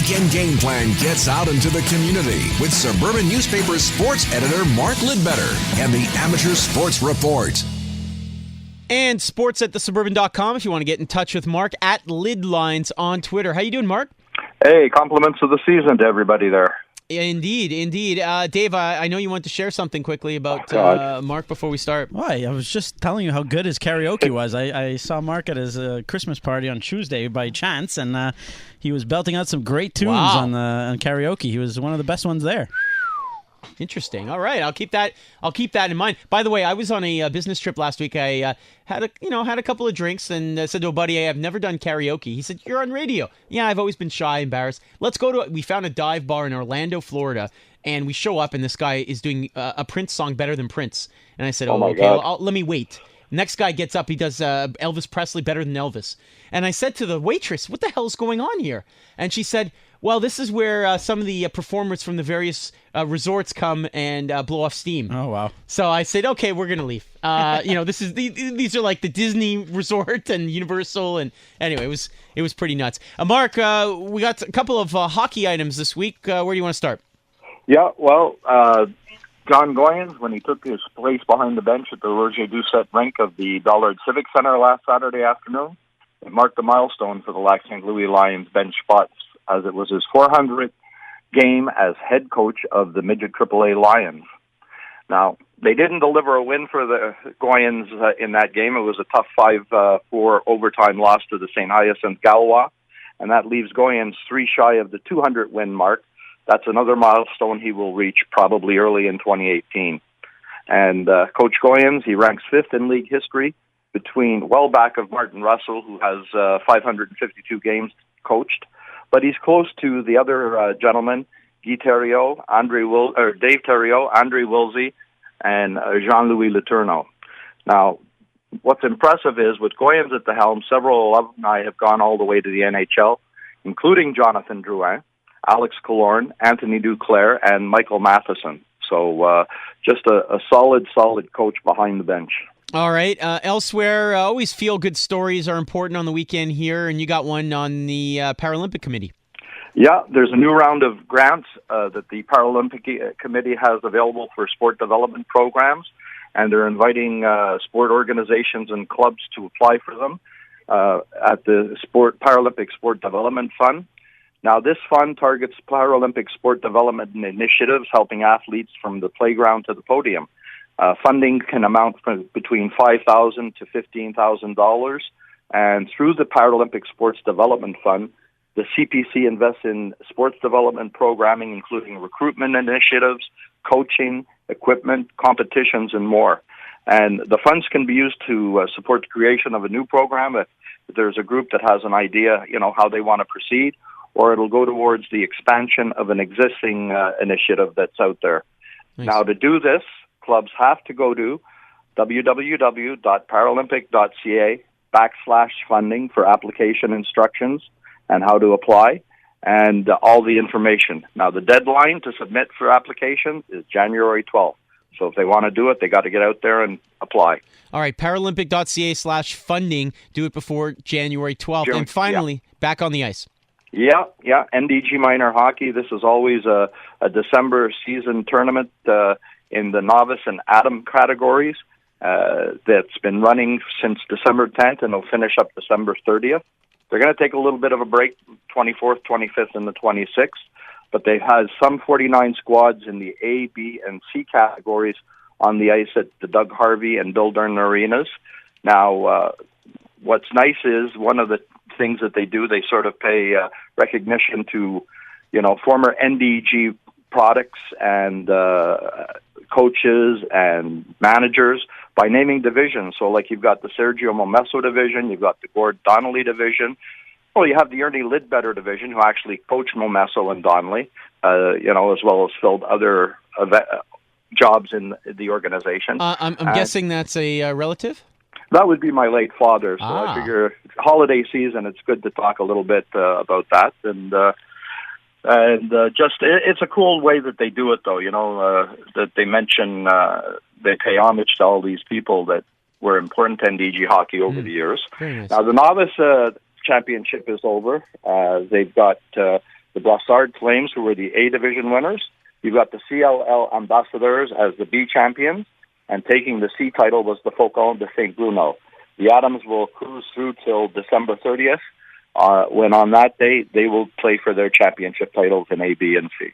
weekend game plan gets out into the community with Suburban Newspaper sports editor Mark Lidbetter and the Amateur Sports Report. And sports at thesuburban.com if you want to get in touch with Mark at Lidlines on Twitter. How you doing, Mark? Hey, compliments of the season to everybody there. Indeed. Dave, I know you want to share something quickly about Mark before we start. Why? I was just telling you how good his karaoke was. I saw Mark at his Christmas party on Tuesday by chance, and he was belting out some great tunes on karaoke. He was one of the best ones there. Interesting. All right, I'll keep that in mind. By the way, I was on a business trip last week. I had a couple of drinks and said to a buddy, "Hey, I've never done karaoke." He said, "You're on radio." Yeah, I've always been shy, embarrassed. Let's go to. We found a dive bar in Orlando, Florida, and we show up, and this guy is doing a Prince song better than Prince. And I said, "Oh, okay, let me wait." Next guy gets up. He does Elvis Presley better than Elvis. And I said to the waitress, "What the hell is going on here?" And she said, "Well, this is where some of the performers from the various resorts come and blow off steam." Oh, wow. So I said, "Okay, we're going to leave." These are like the Disney Resort and Universal. And anyway, it was pretty nuts. Mark, we got a couple of hockey items this week. Where do you want to start? Yeah, well, John Goyens, when he took his place behind the bench at the Roger Doucette rink of the Ballard Civic Center last Saturday afternoon, it marked a milestone for the Lac St. Louis Lions bench spots, as it was his 400th game as head coach of the midget AAA Lions. Now, they didn't deliver a win for the Goyens in that game. It was a tough 5-4 overtime loss to the St. Hyacinthe Galois, and that leaves Goyens 3 shy of the 200-win mark. That's another milestone he will reach probably early in 2018. And Coach Goyens, he ranks 5th in league history, well back of Martin Russell, who has 552 games coached. But he's close to the other gentlemen, Guy Thériault, Dave Thériault, Andre Wilsey, and Jean-Louis Letourneau. Now, what's impressive is, with Goyens at the helm, several alumni have gone all the way to the NHL, including Jonathan Drouin, Alex Killorn, Anthony Duclair, and Michael Matheson. So just a solid coach behind the bench. All right. Elsewhere, always feel-good stories are important on the weekend here, and you got one on the Paralympic Committee. Yeah, there's a new round of grants that the Paralympic Committee has available for sport development programs, and they're inviting sport organizations and clubs to apply for them at the Paralympic Sport Development Fund. Now, this fund targets Paralympic sport development initiatives, helping athletes from the playground to the podium. Funding can amount from between $5,000 to $15,000, and through the Paralympic Sports Development Fund, the CPC invests in sports development programming, including recruitment initiatives, coaching, equipment, competitions, and more. And the funds can be used to support the creation of a new program if there's a group that has an idea, how they want to proceed, or it'll go towards the expansion of an existing initiative that's out there. Nice. Now, to do this, clubs have to go to www.paralympic.ca/funding for application instructions and how to apply and all the information. Now, the deadline to submit for applications is January 12th. So if they want to do it, they got to get out there and apply. All right, paralympic.ca/funding. Do it before January 12th. And finally, back on the ice. Yeah, NDG Minor Hockey. This is always a December season tournament in the novice and atom categories that's been running since December 10th, and it'll finish up December 30th. They're going to take a little bit of a break, 24th, 25th, and the 26th, but they have some 49 squads in the A, B, and C categories on the ice at the Doug Harvey and Bill Dern arenas. Now, what's nice is one of the things that they do, they sort of pay recognition to, former NDG products and coaches and managers by naming divisions. So, like, you've got the Sergio Momesso division, you've got the Gord Donnelly division. Well, you have the Ernie Lidbetter division, who actually coached Momesso and Donnelly, as well as filled other jobs in the organization. I'm guessing that's a relative? That would be my late father, so I figure holiday season, it's good to talk a little bit about that. And just it's a cool way that they do it, though, that they mention, they pay homage to all these people that were important to NDG hockey over the years. Nice. Now, the novice championship is over. They've got the Brossard Flames, who were the A Division winners. You've got the CLL Ambassadors as the B champions, and taking the C title was the Faucon de St. Bruno. The Adams will cruise through till December 30th, when on that day they will play for their championship titles in A, B, and C.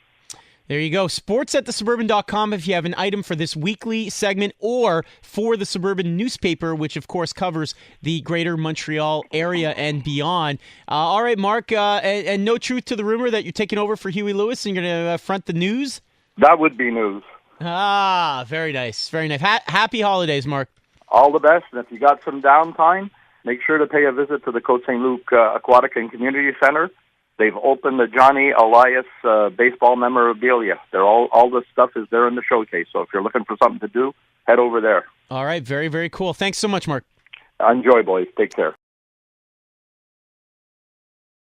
There you go. Sports@thesuburban.com if you have an item for this weekly segment or for the Suburban newspaper, which, of course, covers the greater Montreal area and beyond. All right, Mark, and no truth to the rumor that you're taking over for Huey Lewis and you're going to front the news? That would be news. Ah, very nice. Very nice. Happy holidays, Mark. All the best, and if you got some downtime, make sure to pay a visit to the Côte St. Luc Aquatic and Community Center. They've opened the Johnny Elias baseball memorabilia. All the stuff is there in the showcase. So if you're looking for something to do, head over there. All right. Very, very cool. Thanks so much, Mark. Enjoy, boys. Take care.